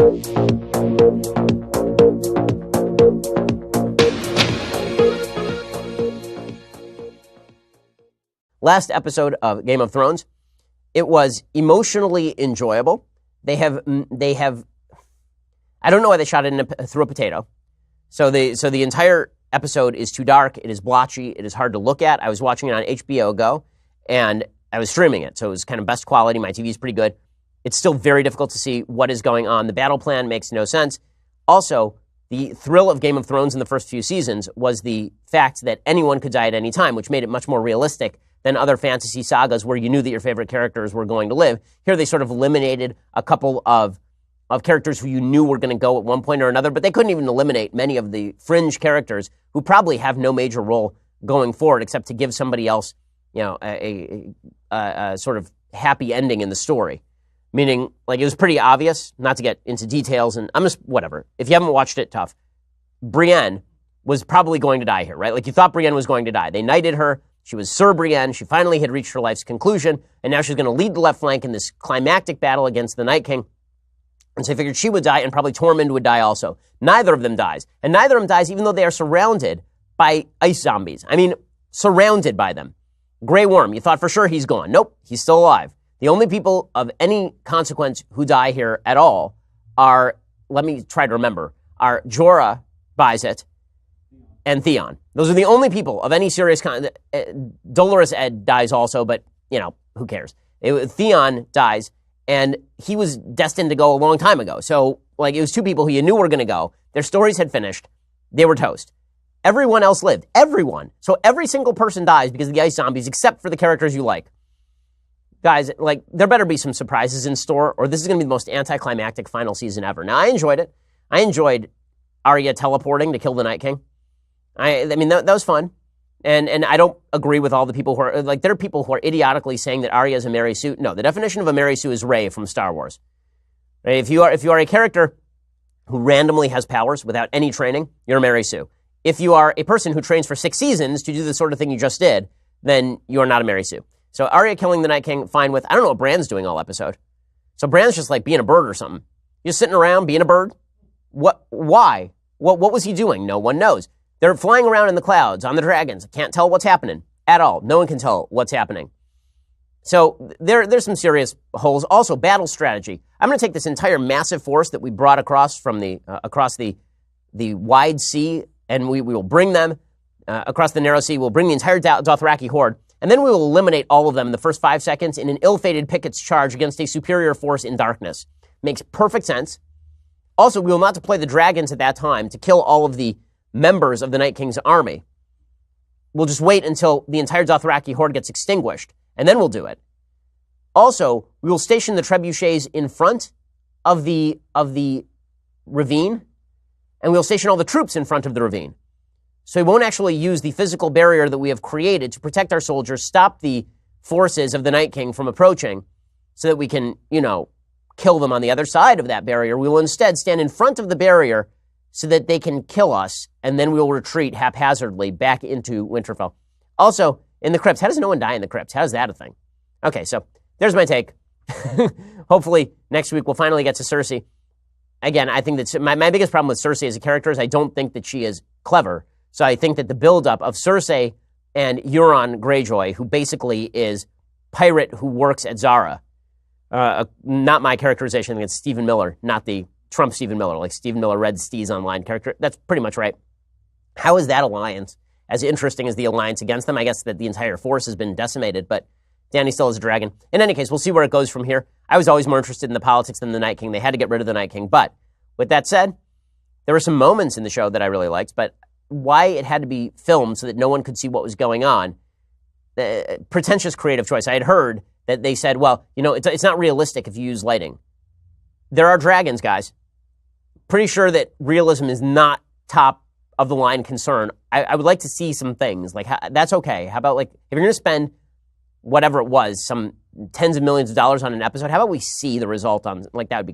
Last episode of Game of Thrones, it was emotionally enjoyable. They have, I don't know why they shot it through a potato. So the entire episode is too dark. It is blotchy. It is hard to look at. I was watching it on HBO Go, and I was streaming it, so it was kind of best quality. My TV is pretty good. It's still very difficult to see what is going on. The battle plan makes no sense. Also, the thrill of Game of Thrones in the first few seasons was the fact that anyone could die at any time, which made it much more realistic than other fantasy sagas where you knew that your favorite characters were going to live. Here they sort of eliminated a couple of characters who you knew were going to go at one point or another, but they couldn't even eliminate many of the fringe characters who probably have no major role going forward except to give somebody else, a sort of happy ending in the story. Meaning, like, it was pretty obvious, not to get into details, and I'm just, whatever. If you haven't watched it, tough. Brienne was probably going to die here, right? Like, you thought Brienne was going to die. They knighted her. She was Sir Brienne. She finally had reached her life's conclusion, and now she's going to lead the left flank in this climactic battle against the Night King. And so I figured she would die, and probably Tormund would die also. Neither of them dies. And neither of them dies, even though they are surrounded by ice zombies. I mean, surrounded by them. Grey Worm, you thought for sure he's gone. Nope, he's still alive. The only people of any consequence who die here at all are, let me try to remember, are Jorah Bizet and Theon. Those are the only people of any serious Dolorous Ed dies also, but, who cares? Theon dies, and he was destined to go a long time ago. So, it was two people who you knew were going to go. Their stories had finished. They were toast. Everyone else lived. Everyone. So every single person dies because of the ice zombies, except for the characters you like. Guys, there better be some surprises in store, or this is going to be the most anticlimactic final season ever. Now, I enjoyed it. I enjoyed Arya teleporting to kill the Night King. I mean, that was fun. And I don't agree with all the people who are, there are people who are idiotically saying that Arya is a Mary Sue. No, the definition of a Mary Sue is Rey from Star Wars. Right? If you are a character who randomly has powers without any training, you're a Mary Sue. If you are a person who trains for 6 seasons to do the sort of thing you just did, then you are not a Mary Sue. So Arya killing the Night King, fine with, I don't know what Bran's doing all episode. So Bran's just like being a bird or something. Just sitting around being a bird? What? Why? What was he doing? No one knows. They're flying around in the clouds on the dragons. Can't tell what's happening at all. No one can tell what's happening. So there's some serious holes. Also, battle strategy. I'm going to take this entire massive force that we brought across from across the wide sea, and we will bring them across the narrow sea. We'll bring the entire Dothraki horde, and then we will eliminate all of them in the first 5 seconds in an ill-fated Pickett's charge against a superior force in darkness. Makes perfect sense. Also, we will not deploy the dragons at that time to kill all of the members of the Night King's army. We'll just wait until the entire Dothraki horde gets extinguished, and then we'll do it. Also, we will station the trebuchets in front of the ravine, and we'll station all the troops in front of the ravine. So we won't actually use the physical barrier that we have created to protect our soldiers, stop the forces of the Night King from approaching, so that we can, kill them on the other side of that barrier. We will instead stand in front of the barrier so that they can kill us, and then we will retreat haphazardly back into Winterfell. Also, in the crypts, how does no one die in the crypts? How is that a thing? Okay, so there's my take. Hopefully, next week we'll finally get to Cersei. Again, I think that my biggest problem with Cersei as a character is I don't think that she is clever. So I think that the buildup of Cersei and Euron Greyjoy, who basically is pirate who works at Zara, not my characterization, I think it's Stephen Miller, not the Trump Stephen Miller, like Stephen Miller read Steve's online character. That's pretty much right. How is that alliance as interesting as the alliance against them? I guess that the entire force has been decimated, but Dany still is a dragon. In any case, we'll see where it goes from here. I was always more interested in the politics than the Night King. They had to get rid of the Night King. But with that said, there were some moments in the show that I really liked, but why it had to be filmed so that no one could see what was going on, pretentious creative choice. I had heard that they said, well, it's not realistic if you use lighting. There are dragons, guys. Pretty sure that realism is not top of the line concern. I would like to see some things. That's okay. How about, if you're going to spend whatever it was, some tens of millions of dollars on an episode, how about we see the result on, that would be good.